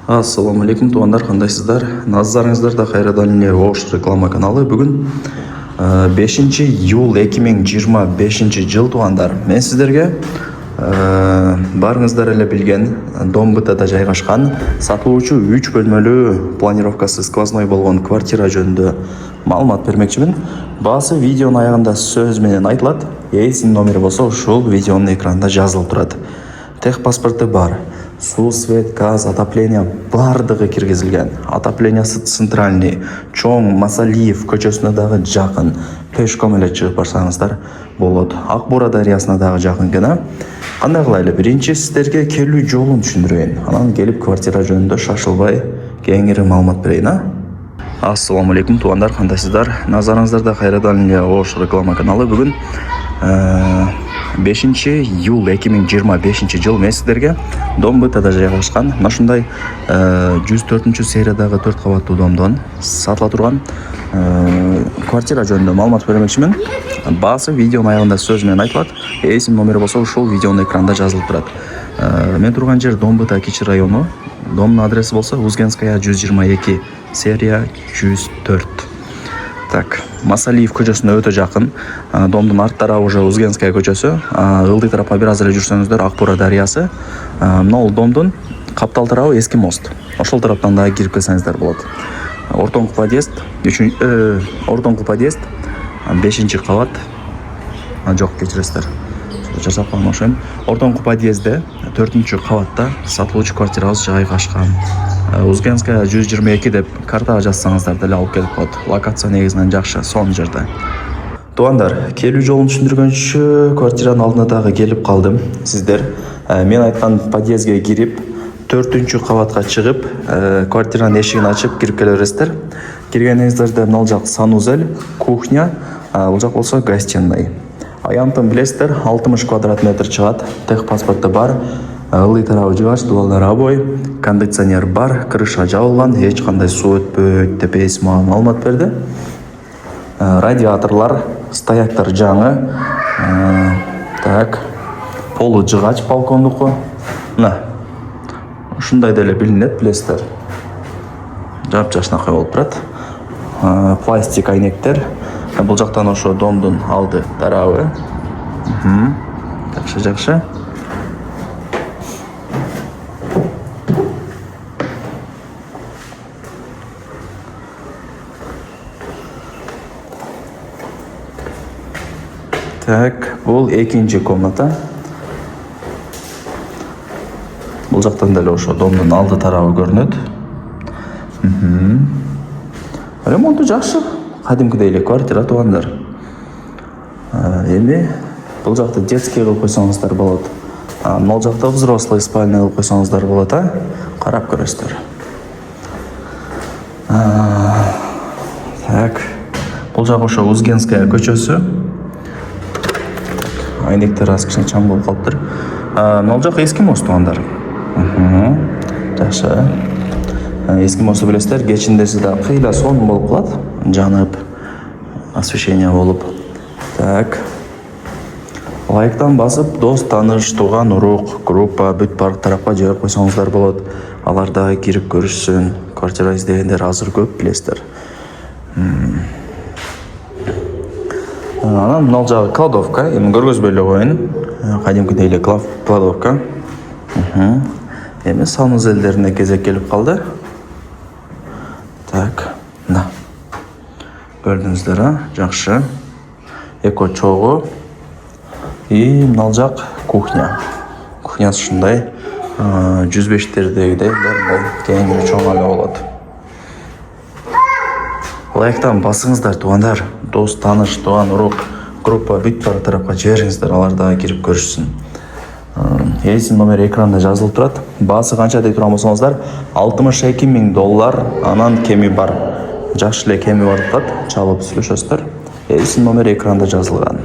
Ассаламу алейкум, туғандар, қандайсыздар? Назарыңыздарда қайрадан эле Ош реклама каналы. Бүгін 5 июл 2025 жыл туғандар. Мен сіздерге барыңыздар эле билген Домбытада жайгашкан сатылуучу 3 бөлмөлүү планировкасы сквозной болгон квартира жөнүндө маалымат бермекчимин. Баасы видеонун аягында сөз менен айтылат. Эсин номери болсо ушул видеонун экранында жазылып турат. Техпаспорты бар. Су, свет, газ, отопление бардыгы киргизилген. Отоплениясы центральный, чоң Масалиев көчөсүнө дагы жакын. Пешком эле чыгып барсаңыздар болот. Акбура дарыясына дагы жакын экен. Кандай кылайлы? Биринчи сиздерге келүү жолун түшүндүрөйүн. Анан келип квартира жөнүндө шашылбай кеңири маалымат берейин. Ассаламу алейкум, туугандар, кандайсыздар? Назарыңыздарда кайрадан эле Ош реклама каналы. Бүгүн 5 июл 2025 жыл мен сіздерге Домбытада жайгашкан ушундай 104 сериядагы 4 кабаттуу домдон сатыла турган квартира жөнүндө маалымат бермекчимин. Баасы видеонун аягында сөз менен айтылат. Эсим номери болсо ушул видеонун экранында жазылып турат. Мен турган жер Домбыта Кичи району. Домдун адреси болсо Узгенская 122, серия 104. Так, Масалиев көчөсүнө өтө жакын. Домдун арт тарабы уже Узгенская көчөсү. Ылдый тарапка бир аз эле жүрсөңүздөр Акбура дарыясы. Мына домдун каптал тарабы эски мост. Ошол тараптан дагы кирип келсеңиздер болот. Ортоңку подъезд, 5 кабат. Жок, кечиресиздер. Жасап калган ошон. Ортоңку подъездде 4 кабатта сатылуучу квартирабыз жайгашкан. Узгенская 122 деп картага жазсаңыздар деле алып келип коет. Локация негизинен жакшы, сонун жерде. Туугандар, келүү жолун түшүндүргөнчү квартиранын алдына дагы келип калдым. Сиздер мен айткан подъездге кирип, 4 кабатка чыгып, квартиранын эшигин ачып кирип келе бересиздер. Киргениңиздерде мына жак санузел, кухня, бул жак болсо гостиная. Аянтын билесиздер, 60 квадрат метр чыгат, техпаспорты бар. Ылдый тарабы жыгач, дубалдар абой, кондиционер бар, крыша жабылган, эч кандай суу өтпөйт деп эсим маалымат берди. Радиаторлар, стояктар жаңы. Так, полу жыгач балкондуку. Мына. Ушундай деле билинет, билесиздер. Жап-жашнакай болуп турат. Пластик айнектер. Бул жактан ошо домдун алды тарабы. Жакшы. Так, бул экинчи комната. Бул жактан деле ошо домдун алды тарабы көрүнөт. Ремонту жакшы, кадимкидей эле квартира туугандар. Эми бул жакты детский кылып койсоңуздар болот. Могул жакта взрослый спальня кылып койсоңуздар болот, карап көрөсүздөр. Так, бул жак ошо Узгенская көчөсү. Айнектер аз кичине чаң болуп калыптыр. Мына жак эски мост туугандар. Жакшы. Эски мосту билесиздер, кечиндеси да кыйла сонун болуп калат, жанып, освещение болуп. Так. Лайктан басып, дос, тааныш, тууган, урук, группа, бүт бар тарапка жиберип койсоңуздар болот. Алар дагы кирип көрүшсүн. Квартира издегендер азыр көп, билесиздер. Анан мына жагы кладовка, эми көргөзбөй эле коеюн. Кадимкидей эле кладовка. Эми санузелдерине кезек келип калды. Так, мына. Көрдүңүздөр, жакшы. Эко чогу. И мына жак кухня. Кухнясы ушундай 105-тердегидей мындай кеңири чоң эле болот. Лайктан басыңыздар туугандар. Дос, тааныш, тууган, урук, группа, бүт бар тарапка жибериңиздер, алар дагы кирип көрүшсүн. Эсин номери экранда жазылып турат. Баасы канча дей турган болсоңуздар, $62,000, анан кеми бар. Жакшы эле кеми бар турат, чалып сүйлөшөсүздөр. Эсин номери экранда жазылган.